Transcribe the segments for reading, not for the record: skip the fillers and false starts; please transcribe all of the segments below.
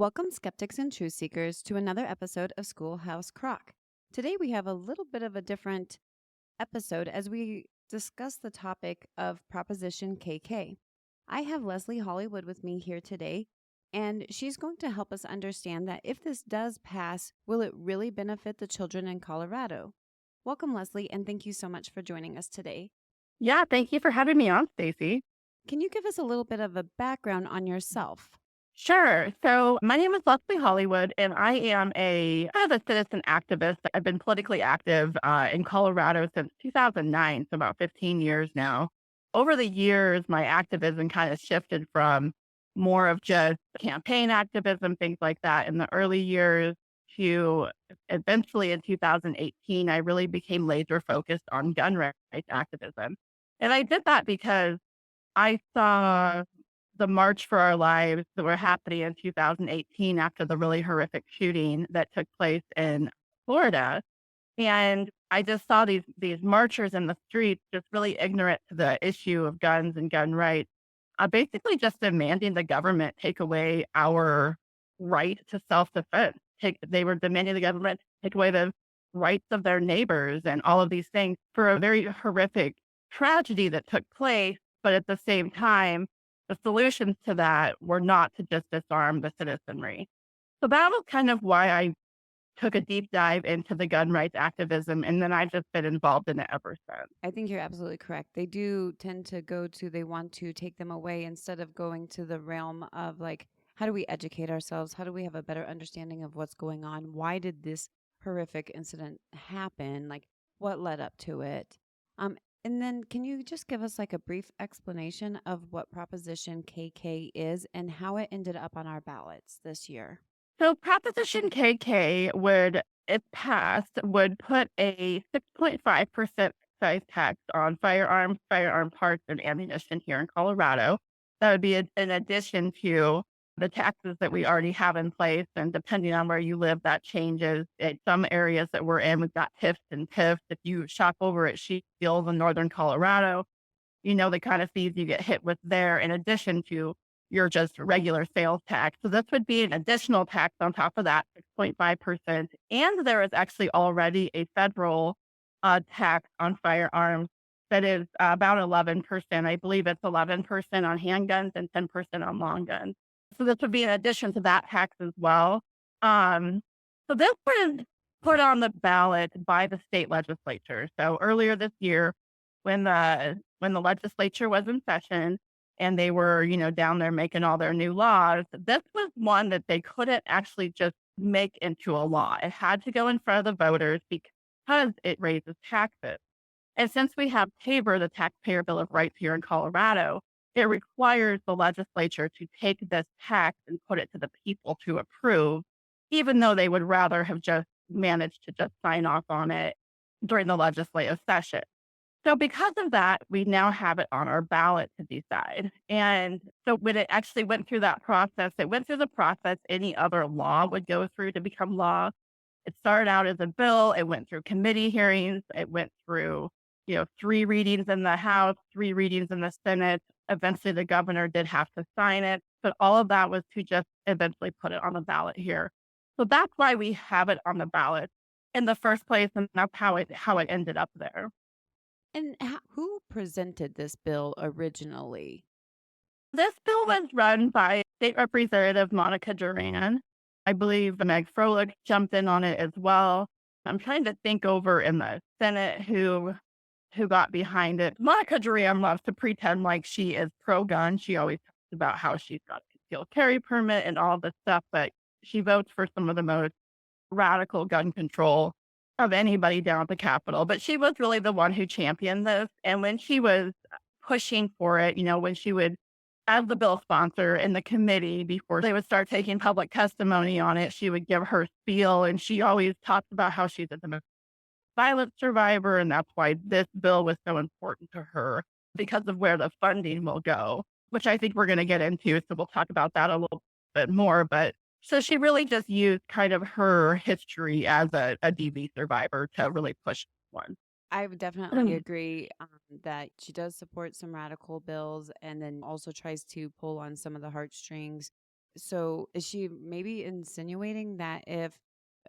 Welcome, skeptics and truth seekers, to another episode of Schoolhouse Crock. Today we have a little bit of a different episode as we discuss the topic of Proposition KK. I have Lesley Hollywood with me here today, and she's going to help us understand that if this does pass, will it really benefit the children in Colorado? Welcome, Lesley, and thank you so much for joining us today. Yeah, thank you for having me on, Stacy. Can you give us a little bit of a background on yourself? Sure. So my name is Lesley Hollywood, and I am a kind of a citizen activist. I've been politically active in Colorado since 2009, so about 15 years now. Over the years, my activism kind of shifted from more of just campaign activism, things like that in the early years, to eventually in 2018, I really became laser focused on gun rights activism. And I did that because I saw the March for Our Lives that were happening in 2018 after the really horrific shooting that took place in Florida. And I just saw these marchers in the streets just really ignorant to the issue of guns and gun rights, basically just demanding the government take away our right to self-defense. They were demanding the government take away the rights of their neighbors and all of these things for a very horrific tragedy that took place. But at the same time, the solutions to that were not to just disarm the citizenry. So that was kind of why I took a deep dive into the gun rights activism, and then I've just been involved in it ever since. I think you're absolutely correct. They do tend to go to, they want to take them away instead of going to the realm of like, how do we educate ourselves? How do we have a better understanding of what's going on? Why did this horrific incident happen? Like, what led up to it? And then can you just give us like a brief explanation of what Proposition KK is and how it ended up on our ballots this year? So Proposition KK would, if passed, would put a 6.5% excise tax on firearms, firearm parts, and ammunition here in Colorado. That would be in addition to the taxes that we already have in place. And depending on where you live, that changes. In some areas that we're in, we've got TIFs and TIFs. If you shop over at Shields in northern Colorado, you know the kind of fees you get hit with there, in addition to your just regular sales tax. So this would be an additional tax on top of that, 6.5%. And there is actually already a federal tax on firearms that is about 11%. I believe it's 11% on handguns and 10% on long guns. So this would be in addition to that tax as well. Um, so this was put on the ballot by the state legislature. So earlier this year, when the legislature was in session and they were, down there making all their new laws, this was one that they couldn't actually just make into a law. It had to go in front of the voters because it raises taxes. And since we have TABOR, the Taxpayer Bill of Rights here in Colorado, it requires the legislature to take this tax and put it to the people to approve, even though they would rather have just managed to just sign off on it during the legislative session. So because of that, we now have it on our ballot to decide. And so when it actually went through that process, it went through the process any other law would go through to become law. It started out as a bill. It went through committee hearings. It went through, 3 readings in the House, 3 readings in the Senate. Eventually, the governor did have to sign it, but all of that was to just eventually put it on the ballot here. So that's why we have it on the ballot in the first place, and that's how it ended up there. And who presented this bill originally? This bill was run by State Representative Monica Duran. I believe Meg Froelich jumped in on it as well. I'm trying to think over in the Senate who got behind it. Monica Duran loves to pretend like she is pro-gun. She always talks about how she's got a concealed carry permit and all this stuff, but she votes for some of the most radical gun control of anybody down at the Capitol. But she was really the one who championed this. And when she was pushing for it, when she would, as the bill sponsor in the committee, before they would start taking public testimony on it, she would give her spiel. And she always talked about how she's a domestic violence survivor. And that's why this bill was so important to her because of where the funding will go, which I think we're going to get into. So we'll talk about that a little bit more. But so she really just used kind of her history as a DV survivor to really push one. I would definitely agree that she does support some radical bills and then also tries to pull on some of the heartstrings So is she maybe insinuating that if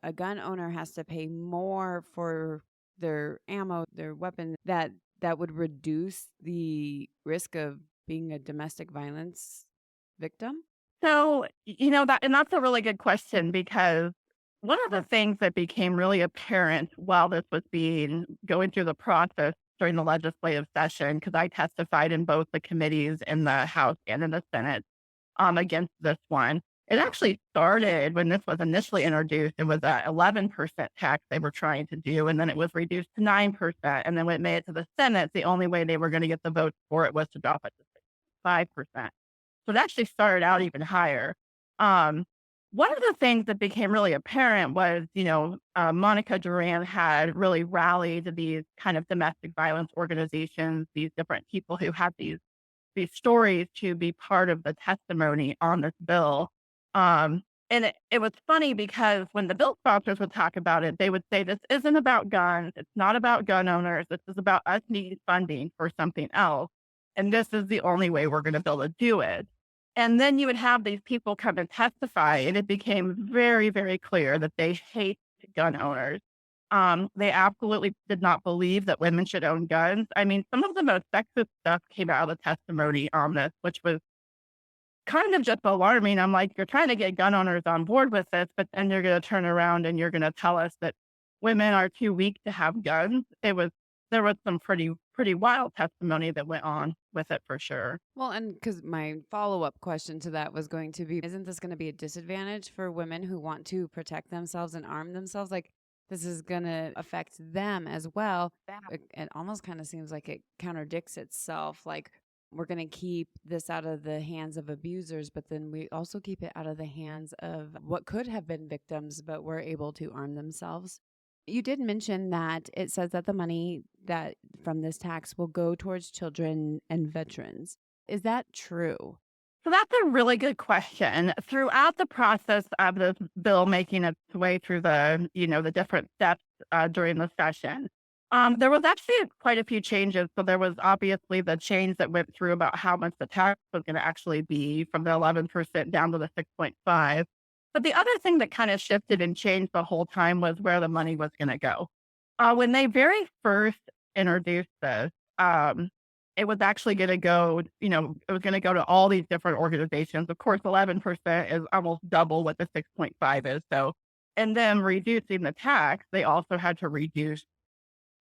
a gun owner has to pay more for their ammo, their weapon, that that would reduce the risk of being a domestic violence victim? So, that's a really good question because one of the things that became really apparent while this was being going through the process during the legislative session, because I testified in both the committees in the House and in the Senate against this one. It actually started when this was initially introduced. It was a 11% tax they were trying to do, and then it was reduced to 9%. And then when it made it to the Senate, the only way they were going to get the votes for it was to drop it to 5%. So it actually started out even higher. Um, One of the things that became really apparent was, Monica Duran had really rallied these kind of domestic violence organizations, these different people who had these stories to be part of the testimony on this bill. And it was funny because when the bill sponsors would talk about it, they would say, this isn't about guns. It's not about gun owners. This is about us needing funding for something else. And this is the only way we're going to be able to do it. And then you would have these people come and testify, and it became very, very clear that they hate gun owners. They absolutely did not believe that women should own guns. I mean, some of the most sexist stuff came out of the testimony on this, which was kind of just alarming. I'm like, you're trying to get gun owners on board with this, but then you're going to turn around and you're going to tell us that women are too weak to have guns. There was some pretty wild testimony that went on with it for sure. Well, and because my follow up question to that was going to be, isn't this going to be a disadvantage for women who want to protect themselves and arm themselves? Like, this is going to affect them as well. It almost kind of seems like it contradicts itself. Like, we're going to keep this out of the hands of abusers, but then we also keep it out of the hands of what could have been victims, but were able to arm themselves. You did mention that it says that the money that from this tax will go towards children and veterans. Is that true? So that's a really good question. Throughout the process of this bill making its way through the different steps during the session, there was actually quite a few changes. So there was obviously the change that went through about how much the tax was going to actually be from the 11% down to the 6.5. But the other thing that kind of shifted and changed the whole time was where the money was going to go. When they very first introduced this, it was actually gonna go, it was gonna go to all these different organizations. Of course, 11% is almost double what the 6.5 is. So, and then reducing the tax, they also had to reduce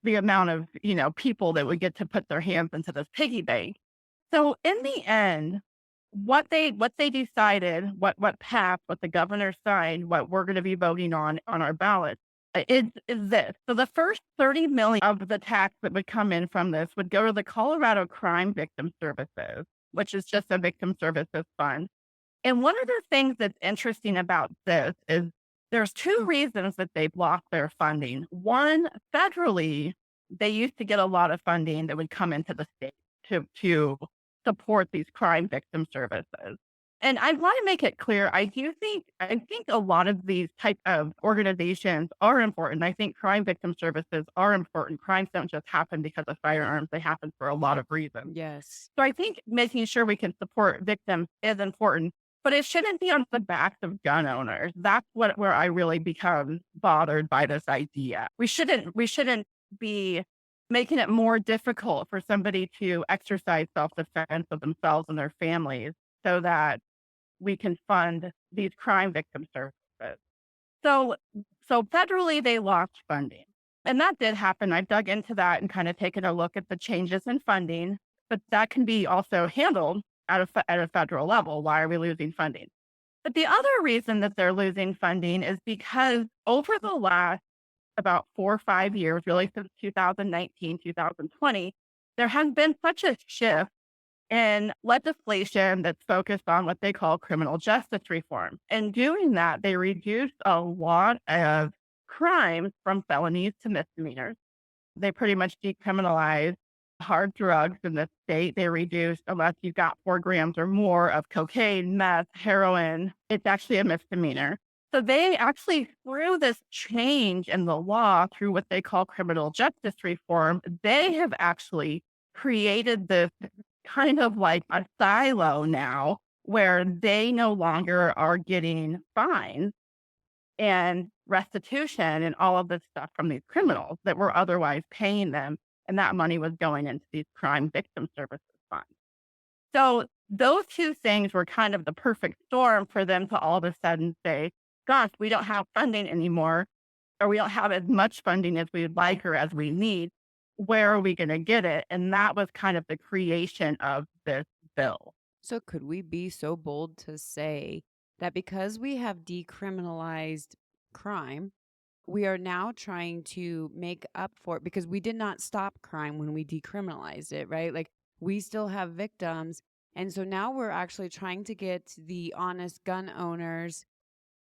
the amount of, people that would get to put their hands into this piggy bank. So in the end, what they decided, what passed, what the governor signed, what we're going to be voting on our ballot is this. So the first 30 million of the tax that would come in from this would go to the Colorado Crime Victim Services, which is just a victim services fund. And one of the things that's interesting about this is there's two reasons that they've lost their funding. One, federally, they used to get a lot of funding that would come into the state to support these crime victim services. And I want to make it clear, I think a lot of these type of organizations are important. I think crime victim services are important. Crimes don't just happen because of firearms, they happen for a lot of reasons. Yes. So I think making sure we can support victims is important, but it shouldn't be on the backs of gun owners. That's where I really become bothered by this idea. We shouldn't be making it more difficult for somebody to exercise self-defense of themselves and their families so that we can fund these crime victim services. So so federally, they lost funding, and that did happen. I've dug into that and kind of taken a look at the changes in funding, but that can be also handled at a federal level. Why are we losing funding? But the other reason that they're losing funding is because over the last about 4 or 5 years, really since 2019, 2020, there has been such a shift in legislation that's focused on what they call criminal justice reform. And doing that, they reduced a lot of crimes from felonies to misdemeanors. They pretty much decriminalized hard drugs in the state. They reduced, unless you've got 4 grams or more of cocaine, meth, heroin, it's actually a misdemeanor. So they actually, through this change in the law, through what they call criminal justice reform, they have actually created this kind of like a silo now where they no longer are getting fines and restitution and all of this stuff from these criminals that were otherwise paying them. And that money was going into these crime victim services funds. So those two things were kind of the perfect storm for them to all of a sudden say, gosh, we don't have funding anymore, or we don't have as much funding as we'd like or as we need. Where are we going to get it? And that was kind of the creation of this bill. So, could we be so bold to say that because we have decriminalized crime, we are now trying to make up for it because we did not stop crime when we decriminalized it, right? Like, we still have victims. And so now we're actually trying to get the honest gun owners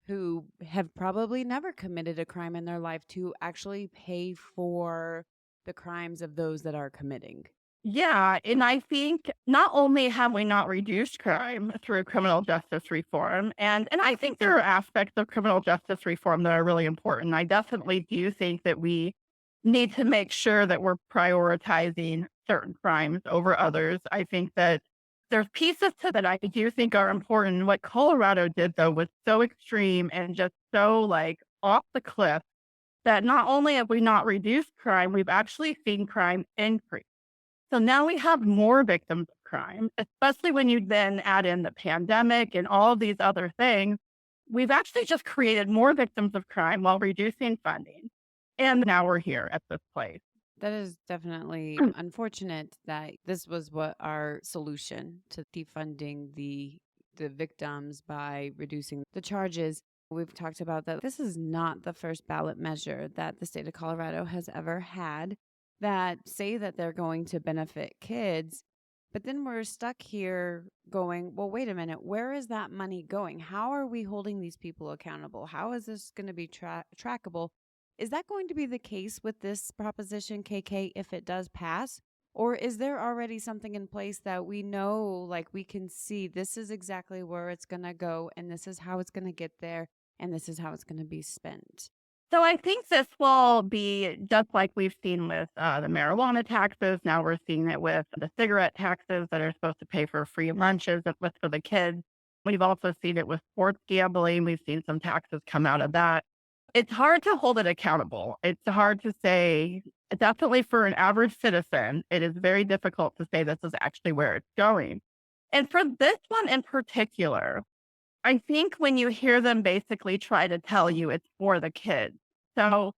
who have probably never committed a crime in their life to actually pay for the crimes of those that are committing. Yeah, and I think not only have we not reduced crime through criminal justice reform, and I think there are aspects of criminal justice reform that are really important. I definitely do think that we need to make sure that we're prioritizing certain crimes over others. I think that there's pieces to that I do think are important. What Colorado did though was so extreme and just so like off the cliff that not only have we not reduced crime, we've actually seen crime increase. So now we have more victims of crime, especially when you then add in the pandemic and all of these other things. We've actually just created more victims of crime while reducing funding. And now we're here at this place. That is definitely unfortunate that this was what our solution to defunding the victims by reducing the charges. We've talked about that this is not the first ballot measure that the state of Colorado has ever had that say that they're going to benefit kids. But then we're stuck here going, well, wait a minute, where is that money going? How are we holding these people accountable? How is this going to be trackable? Is that going to be the case with this proposition, KK, if it does pass? Or is there already something in place that we know, like we can see this is exactly where it's going to go, and this is how it's going to get there, and this is how it's going to be spent? So I think this will be just like we've seen with the marijuana taxes. Now we're seeing it with the cigarette taxes that are supposed to pay for free lunches with for the kids. We've also seen it with sports gambling. We've seen some taxes come out of that. It's hard to hold it accountable. It's hard to say, definitely for an average citizen, it is very difficult to say this is actually where it's going. And for this one in particular, I think when you hear them basically try to tell you it's for the kids. So,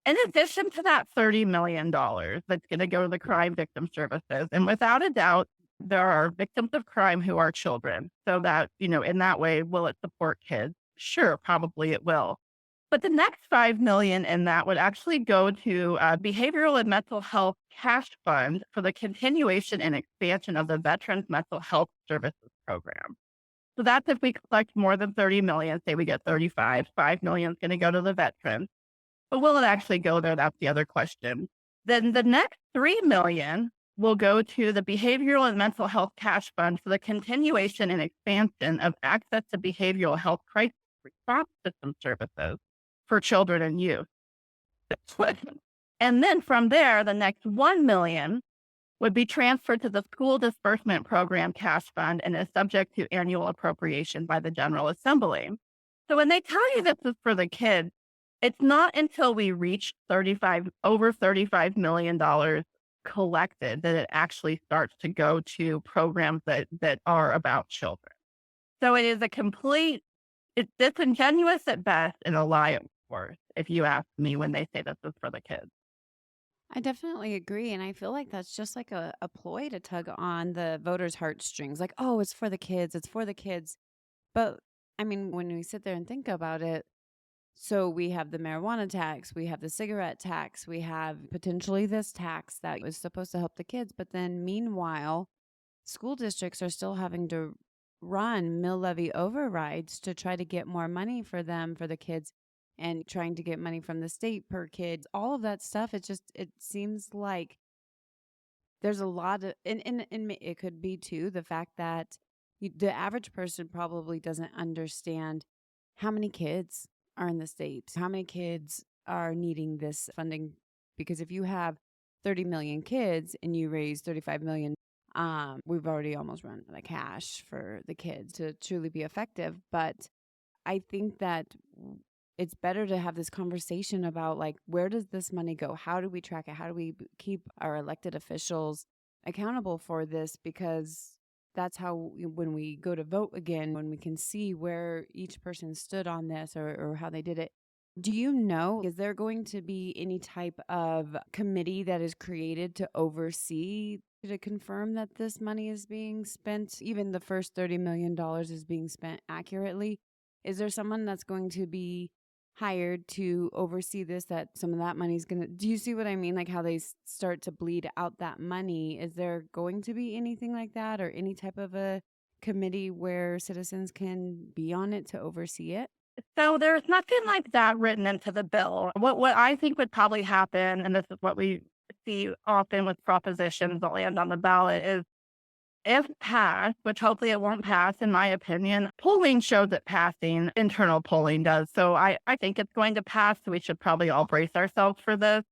in addition to that $30 million that's going to go to the crime victim services, and without a doubt, there are victims of crime who are children. So that, in that way, will it support kids? Sure, probably it will. But the next 5 million in that would actually go to behavioral and mental health cash fund for the continuation and expansion of the Veterans Mental Health Services Program. So that's if we collect more than 30 million, say we get 35, 5 million is going to go to the veterans. But will it actually go there? That's the other question. Then the next 3 million will go to the behavioral and mental health cash fund for the continuation and expansion of access to behavioral health crisis response system services for children and youth. And then from there, the next 1 million would be transferred to the school disbursement program cash fund and is subject to annual appropriation by the General Assembly. So when they tell you this is for the kids, it's not until we reach over $35 million collected that it actually starts to go to programs that are about children. So it is it's disingenuous at best and a lie at worst, if you ask me, when they say this is for the kids. I definitely agree. And I feel like that's just like a ploy to tug on the voters' heartstrings. Like, oh, it's for the kids. It's for the kids. But I mean, when we sit there and think about it, so we have the marijuana tax, we have the cigarette tax, we have potentially this tax that was supposed to help the kids. But then meanwhile, school districts are still having to run mill levy overrides to try to get more money for them, for the kids, and trying to get money from the state per kid. All of that stuff, it seems like there's a lot of, and it could be too the fact that the average person probably doesn't understand how many kids are in the state, how many kids are needing this funding. Because if you have 30 million kids and you raise 35 million, We've already almost run out of cash for the kids to truly be effective. But I think that it's better to have this conversation about like, where does this money go? How do we track it? How do we keep our elected officials accountable for this? Because that's how, when we go to vote again, when we can see where each person stood on this, or how they did it. Do you know, is there going to be any type of committee that is created to oversee, to confirm that this money is being spent, even the first $30 million is being spent accurately? Is there someone that's going to be hired to oversee this, that some of that money is going to, do you see what I mean? Like how they start to bleed out that money. Is there going to be anything like that, or any type of a committee where citizens can be on it to oversee it? So there's nothing like that written into the bill. What I think would probably happen, and this is what we see often with propositions that land on the ballot, is if passed, which hopefully it won't pass, in my opinion, polling shows it passing. Internal polling does. So I think it's going to pass. So we should probably all brace ourselves for this.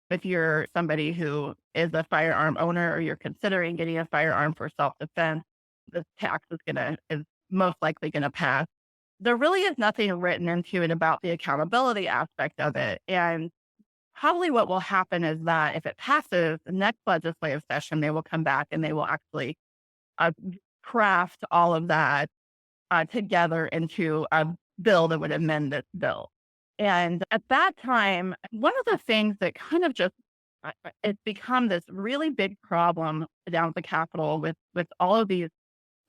If you're somebody who is a firearm owner or you're considering getting a firearm for self defense, this tax is most likely gonna pass. There really is nothing written into it about the accountability aspect of it. And probably what will happen is that if it passes, the next legislative session, they will come back and they will actually uh, craft all of that together into a bill that would amend this bill. And at that time, one of the things that kind of just it's become this really big problem down at the Capitol with all of these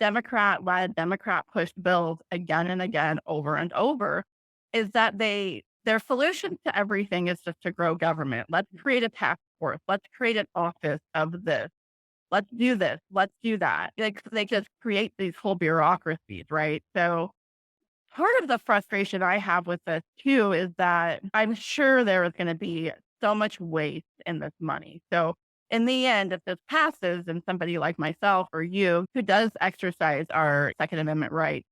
Democrat-led, Democrat-pushed bills again and again, over and over, is that their solution to everything is just to grow government. Let's create a task force. Let's create an office of this. Let's do this. Let's do that. Like, they just create these whole bureaucracies, right? So part of the frustration I have with this too is that I'm sure there is going to be so much waste in this money. So in the end, if this passes and somebody like myself or you who does exercise our Second Amendment right,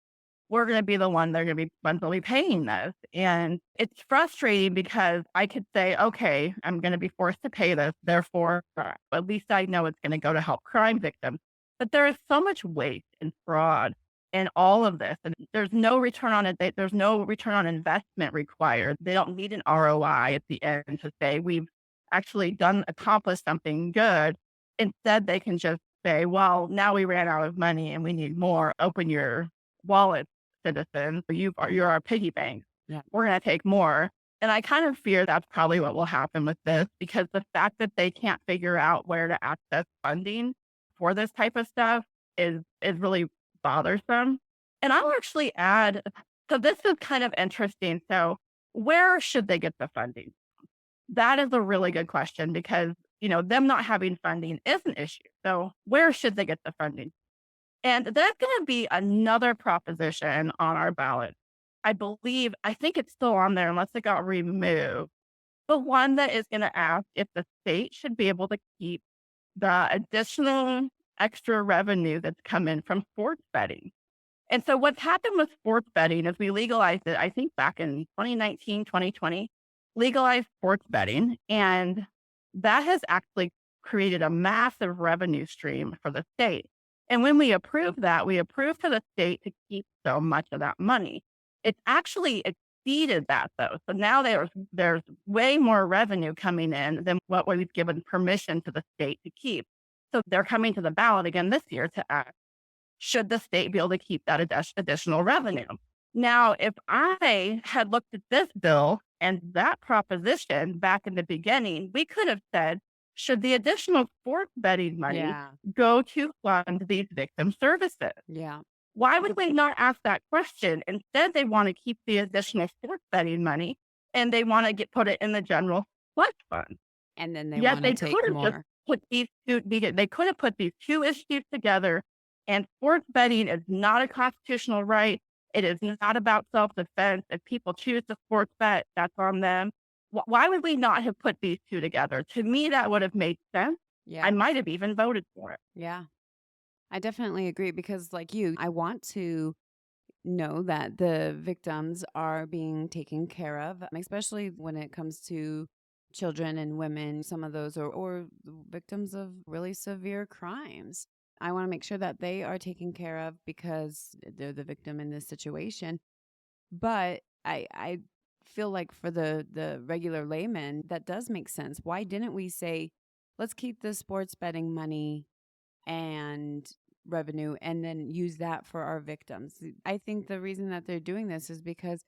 we're going to be the one they're going to be monthly paying this. And it's frustrating because I could say, okay, I'm going to be forced to pay this. Therefore, at least I know it's going to go to help crime victims. But there is so much waste and fraud in all of this. And there's no return on it. There's no return on investment required. They don't need an ROI at the end to say we've actually accomplished something good. Instead, they can just say, well, now we ran out of money and we need more. Open your wallet, citizens. You're our piggy bank. Yeah. We're going to take more. And I kind of fear that's probably what will happen with this, because the fact that they can't figure out where to access funding for this type of stuff is really bothersome. And I'll actually add, so this is kind of interesting. So where should they get the funding? That is a really good question, because them not having funding is an issue. So where should they get the funding? And that's going to be another proposition on our ballot. I think it's still on there unless it got removed. The one that is going to ask if the state should be able to keep the additional extra revenue that's come in from sports betting. And so what's happened with sports betting is we legalized it, I think back in 2019, 2020, legalized sports betting. And that has actually created a massive revenue stream for the state. And when we approved that, we approved for the state to keep so much of that money. It's actually exceeded that though. So now there's way more revenue coming in than what we've given permission to the state to keep. So they're coming to the ballot again this year to ask, should the state be able to keep that additional revenue? Now, if I had looked at this bill and that proposition back in the beginning, we could have said, should the additional sports betting money Yeah. go to fund these victim services? Yeah. Why would we not ask that question? Instead, they want to keep the additional sports betting money and they want to put it in the general fund fund. And then they Yet want to they take could have just more. put they could have put these two issues together, and sports betting is not a constitutional right. It is not about self-defense. If people choose to sports bet, that's on them. Why would we not have put these two together? To me, that would have made sense. I Yeah. might have even voted for it. Yeah. I definitely agree because, like you, I want to know that the victims are being taken care of, especially when it comes to children and women. Some of those are or victims of really severe crimes. I want to make sure that they are taken care of because they're the victim in this situation. But I feel like for the regular layman, that does make sense. Why didn't we say, let's keep the sports betting money and revenue and then use that for our victims? I think the reason that they're doing this is because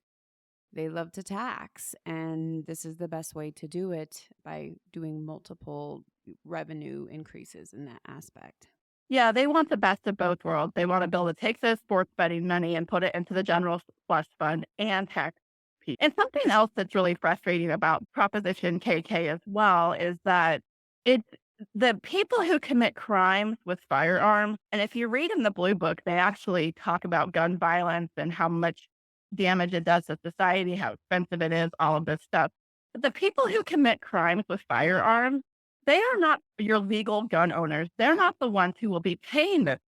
they love to tax, and this is the best way to do it by doing multiple revenue increases in that aspect. Yeah, they want the best of both worlds. They want to be able to take the sports betting money and put it into the general slush fund and tax people. And something else that's really frustrating about Proposition KK as well is that it's the people who commit crimes with firearms. And if you read in the Blue Book, they actually talk about gun violence and how much damage it does to society, how expensive it is, all of this stuff. But the people who commit crimes with firearms, they are not your legal gun owners. They're not the ones who will be paying this.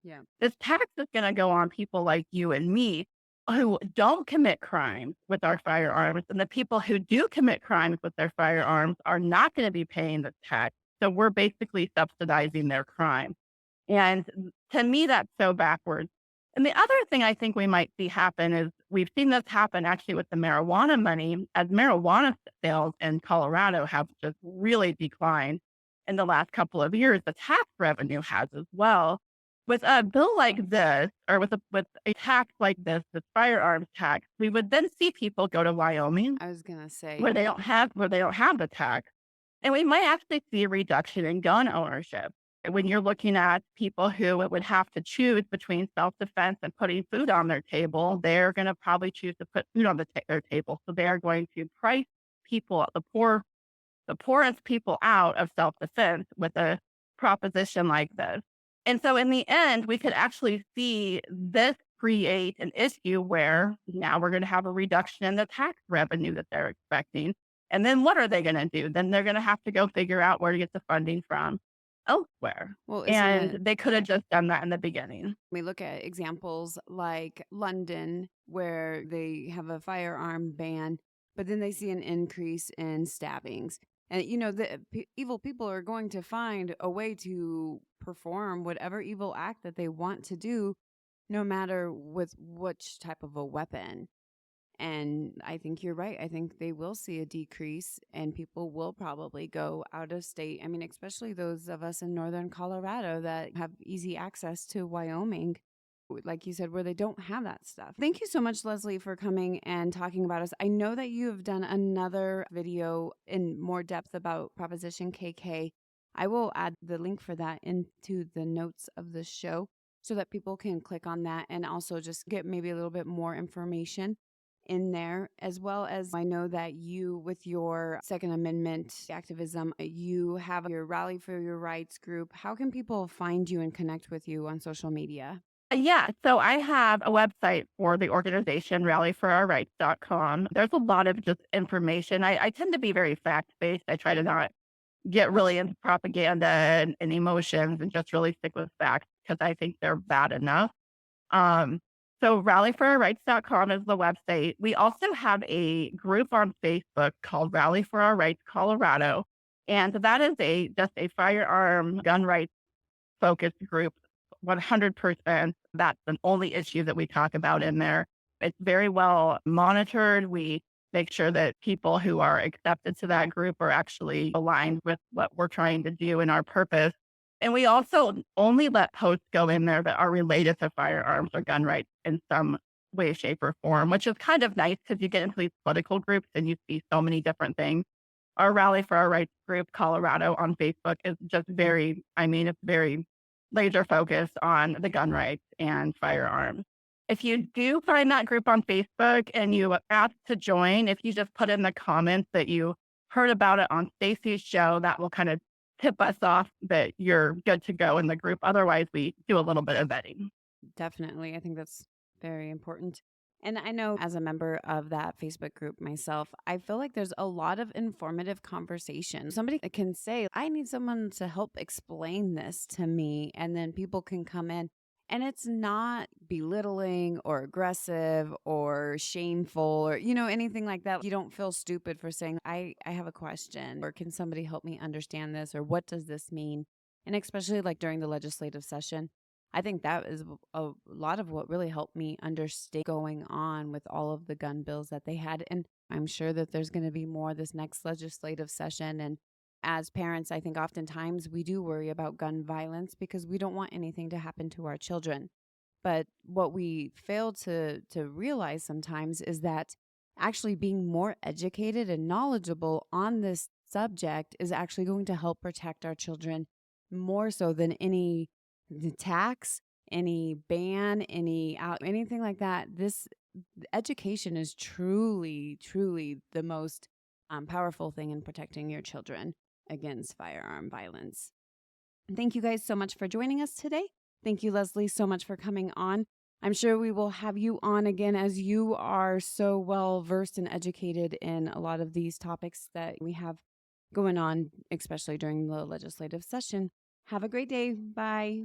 Yeah. This tax is going to go on people like you and me who don't commit crimes with our firearms. And the people who do commit crimes with their firearms are not going to be paying the tax. So we're basically subsidizing their crime. And to me, that's so backwards. And the other thing I think we might see happen is we've seen this happen actually with the marijuana money as marijuana sales in Colorado have just really declined in the last couple of years. The tax revenue has as well. With a bill like this, or with a tax like this firearms tax, we would then see people go to Wyoming I was gonna say, where they don't have the tax, and we might actually see a reduction in gun ownership. When you're looking at people who would have to choose between self-defense and putting food on their table, they're going to probably choose to put food on their table. So they are going to price people, the poorest people out of self-defense with a proposition like this. And so in the end, we could actually see this create an issue where now we're going to have a reduction in the tax revenue that they're expecting. And then what are they going to do? Then they're going to have to go figure out where to get the funding from elsewhere. well, isn't And it? they could have just done that in the beginning. We look at examples like London, where they have a firearm ban, but then they see an increase in stabbings. And, the evil people are going to find a way to perform whatever evil act that they want to do, no matter with which type of a weapon. And I think you're right. I think they will see a decrease and people will probably go out of state. I mean, especially those of us in northern Colorado that have easy access to Wyoming, like you said, where they don't have that stuff. Thank you so much, Lesley, for coming and talking about us. I know that you have done another video in more depth about Proposition KK. I will add the link for that into the notes of the show so that people can click on that and also just get maybe a little bit more information in there, as well as I know that you, with your Second Amendment activism, you have your Rally for Your Rights group. How can people find you and connect with you on social media? Yeah, so I have a website for the organization, rallyforourrights.com. There's a lot of just information. I tend to be very fact based. I try to not get really into propaganda and emotions and just really stick with facts because I think they're bad enough. Um, so rallyforourrights.com is the website. We also have a group on Facebook called Rally for Our Rights Colorado. And that is just a firearm gun rights focused group, 100%. That's the only issue that we talk about in there. It's very well monitored. We make sure that people who are accepted to that group are actually aligned with what we're trying to do and our purpose. And we also only let posts go in there that are related to firearms or gun rights in some way, shape, or form, which is kind of nice because you get into these political groups and you see so many different things. Our Rally for Our Rights group, Colorado, on Facebook is just it's very laser focused on the gun rights and firearms. If you do find that group on Facebook and you ask to join, if you just put in the comments that you heard about it on Stacy's show, that will kind of tip us off that you're good to go in the group. Otherwise, we do a little bit of vetting. Definitely. I think that's very important. And I know as a member of that Facebook group myself, I feel like there's a lot of informative conversation. Somebody can say, I need someone to help explain this to me. And then people can come in and it's not belittling or aggressive or shameful or, anything like that. You don't feel stupid for saying, I have a question or can somebody help me understand this or what does this mean? And especially like during the legislative session, I think that is a lot of what really helped me understand going on with all of the gun bills that they had. And I'm sure that there's going to be more this next legislative session. And as parents, I think oftentimes we do worry about gun violence because we don't want anything to happen to our children. But what we fail to realize sometimes is that actually being more educated and knowledgeable on this subject is actually going to help protect our children more so than any tax, any ban, anything like that. This education is truly, truly the most powerful thing in protecting your children against firearm violence. Thank you guys so much for joining us today. Thank you, Lesley, so much for coming on. I'm sure we will have you on again as you are so well versed and educated in a lot of these topics that we have going on, especially during the legislative session. Have a great day. Bye.